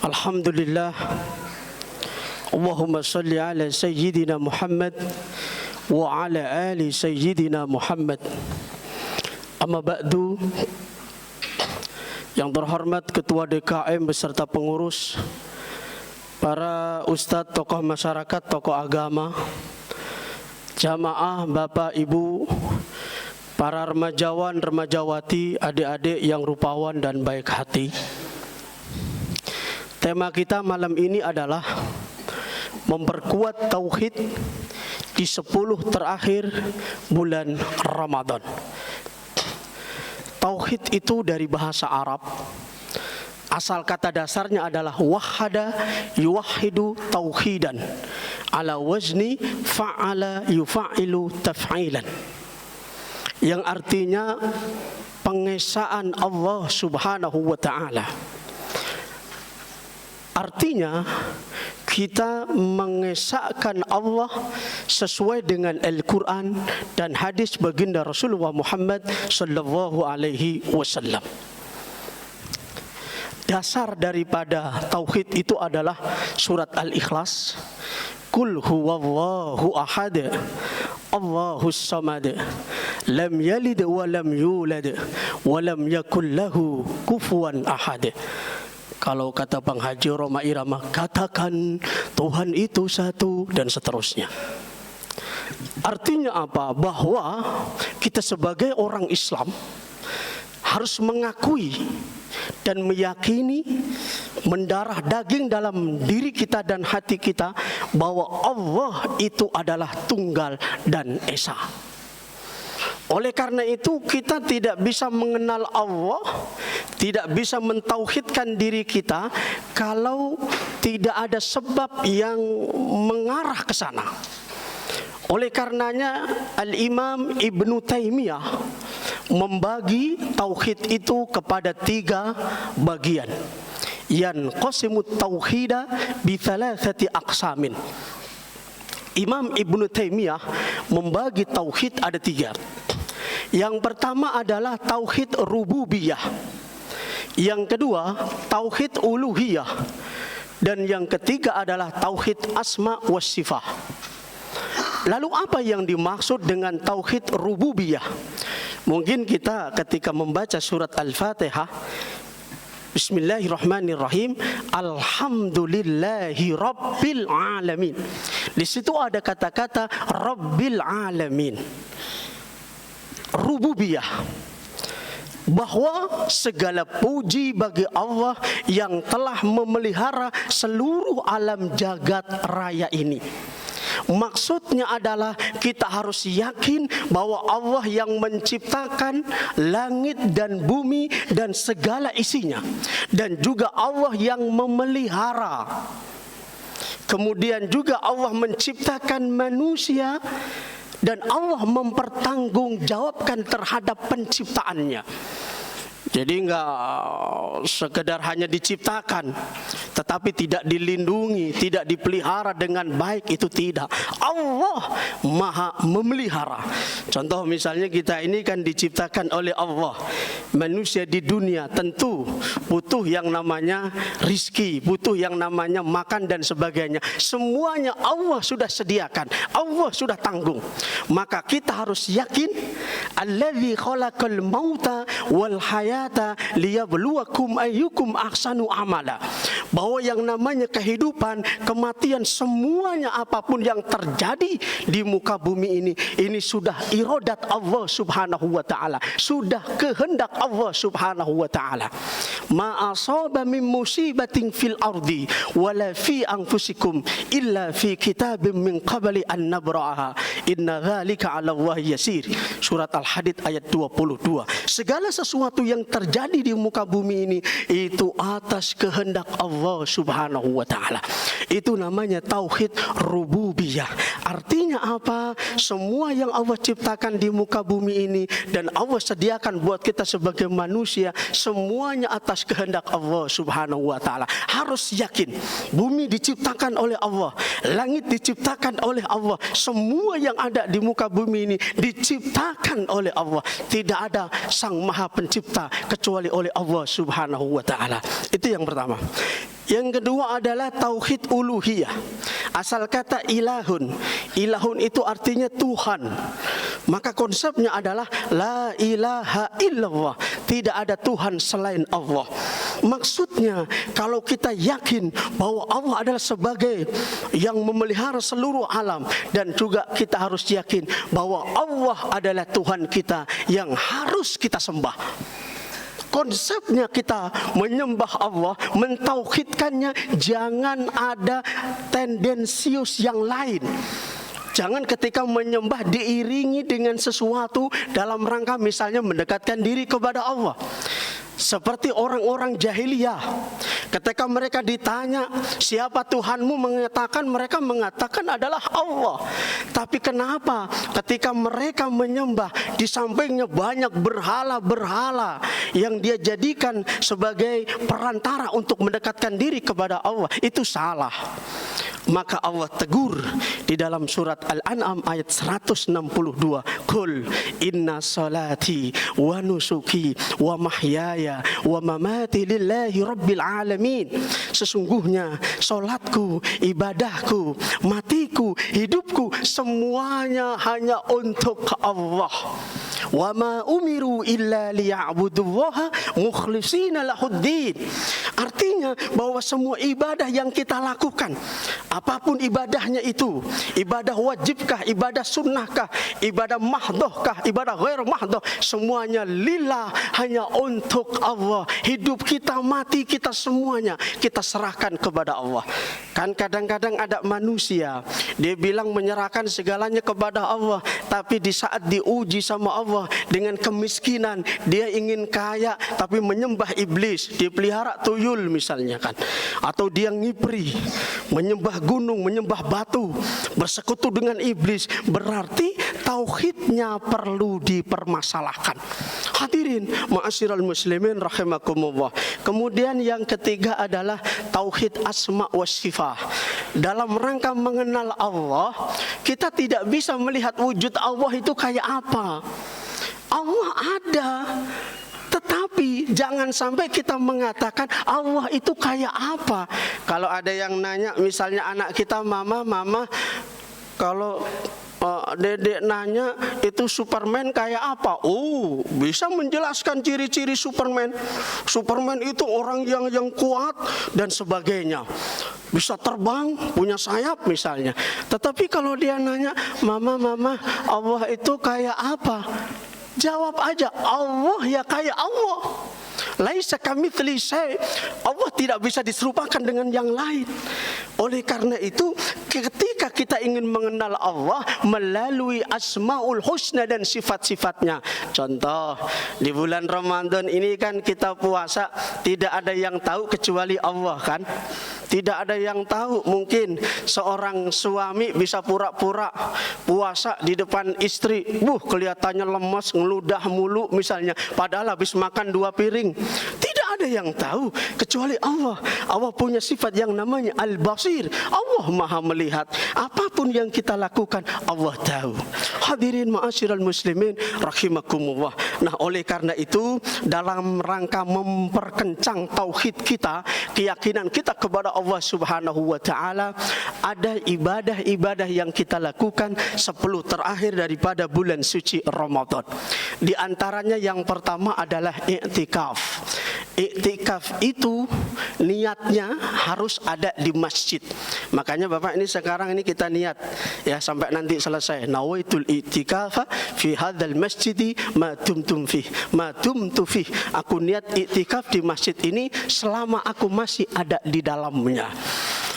Alhamdulillah. Allahumma salli ala Sayyidina Muhammad wa ala ali Sayyidina Muhammad. Amma ba'du. Yang terhormat Ketua DKM beserta pengurus, para ustadz, tokoh masyarakat, tokoh agama, jamaah, bapak, ibu, para remajawan, remajawati, adik-adik yang rupawan dan baik hati. Tema kita malam ini adalah memperkuat tauhid di 10 terakhir bulan Ramadan. Tauhid itu dari bahasa Arab. Asal kata dasarnya adalah wahada yuwahidu tauhidan ala wazni fa'ala yufa'ilu taf'ilan, yang artinya pengesaan Allah Subhanahu wa ta'ala. Artinya kita mengesahkan Allah sesuai dengan Al-Quran dan hadis baginda Rasulullah Muhammad sallallahu alaihi wasallam. Dasar daripada tauhid itu adalah surat Al-Ikhlas. Qul huwallahu ahad, Allahus samad, lam yalid wa lam yulad wa lam yakul lahu kufuwan ahad. Kalau kata Bang Haji Roma Irama, katakan Tuhan itu satu, dan seterusnya. Artinya apa? Bahwa kita sebagai orang Islam harus mengakui dan meyakini mendarah daging dalam diri kita dan hati kita bahwa Allah itu adalah tunggal dan esa. Oleh karena itu kita tidak bisa mengenal Allah, tidak bisa mentauhidkan diri kita kalau tidak ada sebab yang mengarah ke sana. Oleh karenanya Al-Imam Ibnu Taimiyah membagi tauhid itu kepada 3 bagian. Yanqasimut tauhida bi 3 aqsamin. Imam Ibnu Taimiyah membagi tauhid ada 3. Yang pertama adalah tauhid rububiyah. Yang kedua tauhid uluhiyah. Dan yang ketiga adalah tauhid asma wa sifah. Lalu apa yang dimaksud dengan tauhid rububiyah? Mungkin kita ketika membaca surat Al-Fatihah, Bismillahirrahmanirrahim, Alhamdulillahi Rabbil Alamin. Di situ ada kata-kata Rabbil Alamin. Rububiyah, bahwa segala puji bagi Allah yang telah memelihara seluruh alam jagat raya ini. Maksudnya adalah kita harus yakin bahwa Allah yang menciptakan langit dan bumi dan segala isinya, dan juga Allah yang memelihara. Kemudian juga Allah menciptakan manusia dan Allah mempertanggungjawabkan terhadap penciptaannya. Jadi enggak sekedar hanya diciptakan tetapi tidak dilindungi, tidak dipelihara dengan baik, itu tidak. Allah Maha memelihara. Contoh misalnya kita ini kan diciptakan oleh Allah. Manusia di dunia tentu butuh yang namanya rizki, butuh yang namanya makan dan sebagainya. Semuanya Allah sudah sediakan, Allah sudah tanggung. Maka kita harus yakin alladzi khalaqal mauta wal hayata liyabluwakum ayyukum ahsanu amala. Bahwa yang namanya kehidupan, kematian, semuanya apapun yang terjadi di muka bumi ini sudah iradat Allah Subhanahu wa ta'ala, sudah kehendak Allah Subhanahu wa ta'ala. Ma asaba min musibatin fil ardi wala fi anfusikum illa fi kitabim min qabli an nabra'aha inna dzalika 'ala Allah yasir. Surat Al-Hadid ayat 22. Segala sesuatu yang terjadi di muka bumi ini itu atas kehendak Allah Subhanahu wa ta'ala. Itu namanya tauhid rububiyah. Artinya apa? Semua yang Allah ciptakan di muka bumi ini dan Allah sediakan buat kita sebagai manusia, semuanya atas kehendak Allah Subhanahu wa ta'ala. Harus yakin bumi diciptakan oleh Allah, langit diciptakan oleh Allah, semua yang ada di muka bumi ini diciptakan oleh Allah. Tidak ada sang maha pencipta kecuali oleh Allah Subhanahu wa ta'ala. Itu yang pertama. Yang kedua adalah tauhid uluhiyah. Asal kata ilahun. Ilahun itu artinya Tuhan. Maka konsepnya adalah la ilaha illallah. Tidak ada Tuhan selain Allah. Maksudnya kalau kita yakin bahwa Allah adalah sebagai yang memelihara seluruh alam, dan juga kita harus yakin bahwa Allah adalah Tuhan kita yang harus kita sembah. Konsepnya kita menyembah Allah, mentauhidkannya, jangan ada tendensius yang lain. Jangan ketika menyembah diiringi dengan sesuatu dalam rangka misalnya mendekatkan diri kepada Allah. Seperti orang-orang jahiliyah, ketika mereka ditanya siapa Tuhanmu, mereka mengatakan adalah Allah. Tapi kenapa ketika mereka menyembah di sampingnya banyak berhala-berhala yang dia jadikan sebagai perantara untuk mendekatkan diri kepada Allah? Itu salah. Maka Allah tegur di dalam surat Al-An'am ayat 162, Qul inna salati wa nusuki wa mahyaya wa mamati lillahi rabbil alamin. Sesungguhnya salatku, ibadahku, matiku, hidupku, semuanya hanya untuk Allah. Wa ma umiru illa liya'budullaha mukhlishina lahuddin. Artinya bahwa semua ibadah yang kita lakukan, apapun ibadahnya itu, ibadah wajibkah, ibadah sunnahkah, ibadah mahdohkah, ibadah ghair mahdoh, semuanya lillah, hanya untuk Allah. Hidup kita, mati kita, semuanya kita serahkan kepada Allah. Kan kadang-kadang ada manusia, dia bilang menyerahkan segalanya kepada Allah, tapi di saat diuji sama Allah dengan kemiskinan, dia ingin kaya tapi menyembah iblis, dia pelihara tuyul misalnya kan, atau dia ngipri, menyembah gunung, menyembah batu, bersekutu dengan iblis, berarti tauhidnya perlu dipermasalahkan. Hadirin ma'asyiral muslimin rahimakumullah. Kemudian yang ketiga adalah tauhid asma wa sifat. Dalam rangka mengenal Allah, kita tidak bisa melihat wujud Allah itu kayak apa. Allah ada, tetapi jangan sampai kita mengatakan Allah itu kayak apa. Kalau ada yang nanya, misalnya anak kita, mama, kalau dedek nanya itu Superman kayak apa? Oh, bisa menjelaskan ciri-ciri Superman. Superman itu orang yang kuat dan sebagainya. Bisa terbang, punya sayap misalnya. Tetapi kalau dia nanya, mama, Allah itu kayak apa? Jawab aja, Allah ya kayak Allah. Laisa kamitsli syai'. Allah tidak bisa diserupakan dengan yang lain. Oleh karena itu, ketika kita ingin mengenal Allah melalui asmaul husna dan sifat-sifatnya. Contoh, di bulan Ramadan ini kan kita puasa, tidak ada yang tahu kecuali Allah kan. Tidak ada yang tahu, mungkin seorang suami bisa pura-pura puasa di depan istri, kelihatannya lemas, ngeludah mulu misalnya, padahal habis makan 2 piring. Tidak ada yang tahu kecuali Allah. Allah punya sifat yang namanya Al-Basir. Allah Maha melihat. Apapun yang kita lakukan, Allah tahu. Hadirin ma'asyiral muslimin rahimakumullah. Nah, oleh karena itu, dalam rangka memperkencang tauhid kita, keyakinan kita kepada Allah Subhanahu wa taala, ada ibadah-ibadah yang kita lakukan 10 terakhir daripada bulan suci Ramadan. Di antaranya yang pertama adalah i'tikaf. I'tikaf itu niatnya harus ada di masjid. Makanya Bapak ini sekarang ini kita niat ya sampai nanti selesai. Nawaitul i'tikafa fi hadzal masjidi ma dumtum fi. Aku niat i'tikaf di masjid ini selama aku masih ada di dalamnya.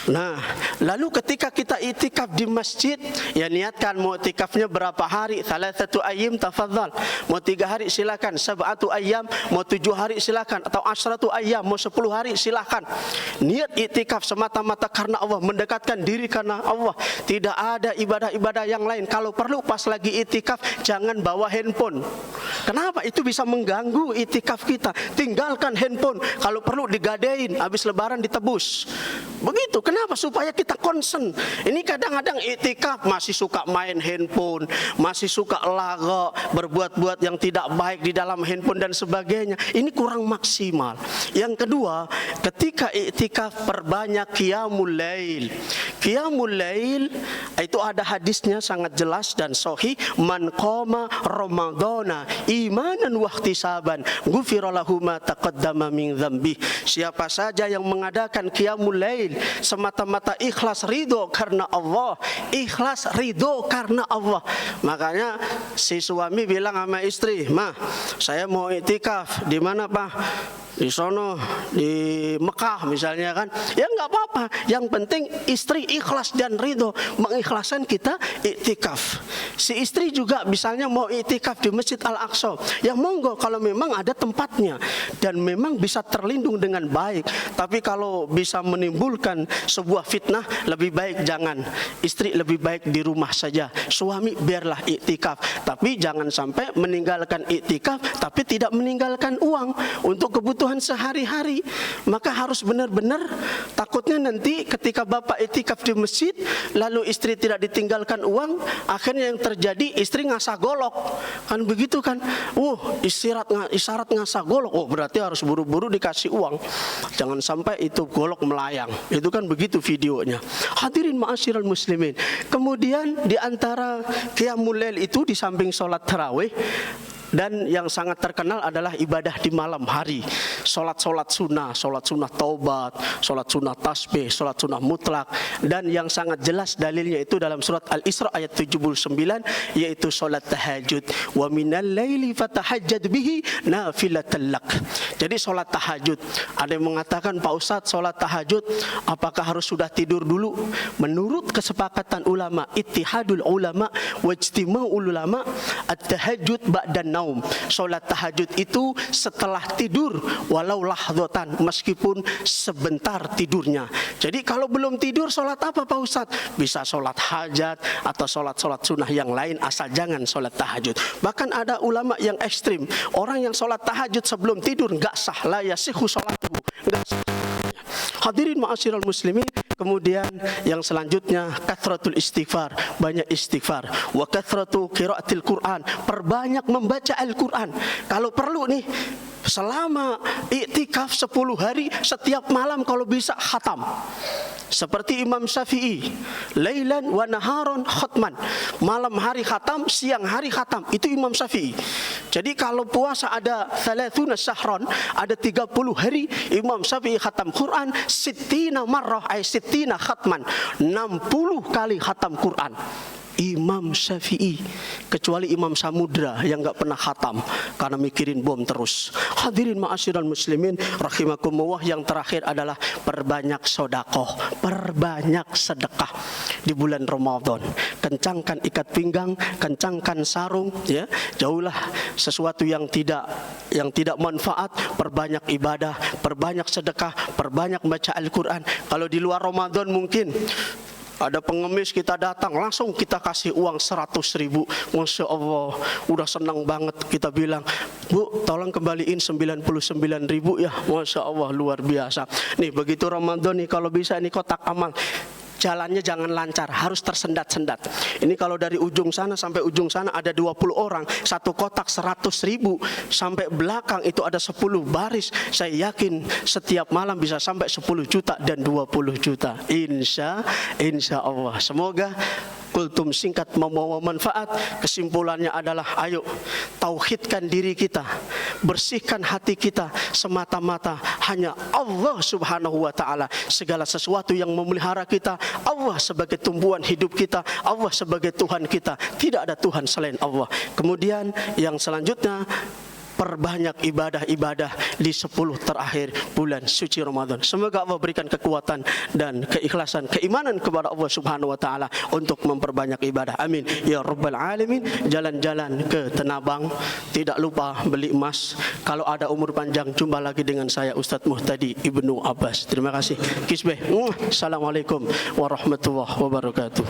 Nah, lalu ketika kita i'tikaf di masjid, ya niatkan mau i'tikafnya berapa hari? 3 ayyam tafadhal. Mau 3 hari silakan, 7 ayyam, mau 7 hari silakan, atau 10 ayyam, mau 10 hari silakan. Niat i'tikaf semata-mata karena Allah, mendekatkan diri karena Allah. Tidak ada ibadah-ibadah yang lain. Kalau perlu pas lagi i'tikaf jangan bawa handphone. Kenapa? Itu bisa mengganggu i'tikaf kita. Tinggalkan handphone. Kalau perlu digadein, habis lebaran ditebus. Begitu. Kenapa? Supaya kita concern. Ini kadang-kadang iktikaf masih suka main handphone, masih suka laga, berbuat-buat yang tidak baik di dalam handphone dan sebagainya. Ini kurang maksimal. Yang kedua, ketika iktikaf perbanyak qiyamul lail. Qiyamul lail itu ada hadisnya sangat jelas dan sahih, man qama ramadhana imanan wa ihtisaban ghufira lahu ma taqaddama min dzambi. Siapa saja yang mengadakan qiyamul lail semata-mata ikhlas ridho karena Allah, ikhlas ridho karena Allah. Makanya si suami bilang sama istri, "Ma, saya mau iktikaf." "Di mana, Pak?" "Di sono, di Mekah," misalnya kan. Ya nggak apa-apa. Yang penting istri ikhlas dan ridho mengikhlaskan kita iktikaf. Si istri juga misalnya mau iktikaf di Masjid Al-Aqsa, ya monggo kalau memang ada tempatnya dan memang bisa terlindung dengan baik. Tapi kalau bisa menimbulkan sebuah fitnah, lebih baik jangan. Istri lebih baik di rumah saja. Suami biarlah iktikaf, tapi jangan sampai meninggalkan iktikaf tapi tidak meninggalkan uang untuk kebutuhan sehari-hari. Maka harus benar-benar, takutnya nanti ketika bapak iktikaf di masjid lalu istri tidak ditinggalkan uang, akhirnya yang terjadi istri ngasah golok. Kan begitu kan? Isyarat ngasah golok. Oh, berarti harus buru-buru dikasih uang. Jangan sampai itu golok melayang. Itu kan begitu videonya. Hadirin ma'asyiral muslimin. Kemudian di antara qiyamul lail itu di samping sholat tarawih, dan yang sangat terkenal adalah ibadah di malam hari. Sholat sunnah taubat, sholat sunnah tasbih, sholat sunnah mutlak. Dan yang sangat jelas dalilnya itu dalam surat Al-Isra ayat 79, yaitu sholat tahajud. Wa minal laili fatahajjad bihi nafilatan lak. Jadi sholat tahajud. Ada yang mengatakan, Pak Ustadz, sholat tahajud apakah harus sudah tidur dulu? Menurut kesepakatan ulama, ittihadul ulama wajtima'ul ulama, at-tahajud ba'dan naum. Sholat tahajud itu setelah tidur, walau lahdatan, meskipun sebentar tidurnya. Jadi kalau belum tidur, sholat apa Pak Ustadz? Bisa sholat hajat atau sholat-sholat sunnah yang lain, asal jangan sholat tahajud. Bahkan ada ulama yang ekstrim, orang yang sholat tahajud sebelum tidur nggak sah, la yasihu sholatuhu, nggak sah. Hadirin ma'asyiral muslimin. Kemudian yang selanjutnya kathratul istighfar, banyak istighfar. Wa kathratu qiraatil Quran, perbanyak membaca Al-Quran. Kalau perlu nih, selama iktikaf 10 hari, setiap malam kalau bisa khatam. Seperti Imam Syafi'i, lailan wa naharon khatman, malam hari khatam, siang hari khatam. Itu Imam Syafi'i. Jadi kalau puasa ada 30 syahron, ada 30 hari, Imam Syafi'i khatam Quran 60 marrah, ay 60 khatman, 60 kali khatam Quran. Imam Syafi'i, kecuali Imam Samudra yang gak pernah khatam karena mikirin bom terus. Hadirin ma'asyiral muslimin rahimakumullah. Yang terakhir adalah perbanyak sedekah, perbanyak sedekah di bulan Ramadan. Kencangkan ikat pinggang, kencangkan sarung, ya, jauhlah sesuatu yang tidak manfaat. Perbanyak ibadah, perbanyak sedekah, perbanyak baca Al-Quran. Kalau di luar Ramadan mungkin ada pengemis, kita datang langsung kita kasih uang 100.000. Masya Allah, udah senang banget. Kita bilang, Bu, tolong kembaliin 99.000 ya. Masya Allah, luar biasa. Nih begitu Ramadan nih, kalau bisa ini kotak amal, jalannya jangan lancar, harus tersendat-sendat. Ini kalau dari ujung sana sampai ujung sana ada 20 orang, satu kotak 100.000, sampai belakang itu ada 10 baris. Saya yakin setiap malam bisa sampai 10 juta dan 20 juta. Insya Allah. Semoga kultum singkat membawa manfaat. Kesimpulannya adalah, ayo tauhidkan diri kita, bersihkan hati kita, semata-mata hanya Allah subhanahu wa ta'ala. Segala sesuatu yang memelihara kita, Allah sebagai tumbuhan hidup kita, Allah sebagai Tuhan kita. Tidak ada Tuhan selain Allah. Kemudian yang selanjutnya, perbanyak ibadah-ibadah di 10 terakhir bulan suci Ramadan. Semoga Allah berikan kekuatan dan keikhlasan, keimanan kepada Allah subhanahu wa ta'ala untuk memperbanyak ibadah. Amin ya rabbal alamin. Jalan-jalan ke Tenabang, tidak lupa beli emas. Kalau ada umur panjang, jumpa lagi dengan saya Ustadz Muhtadi Ibnu Abbas. Terima kasih. Kisbeh. Assalamualaikum warahmatullahi wabarakatuh.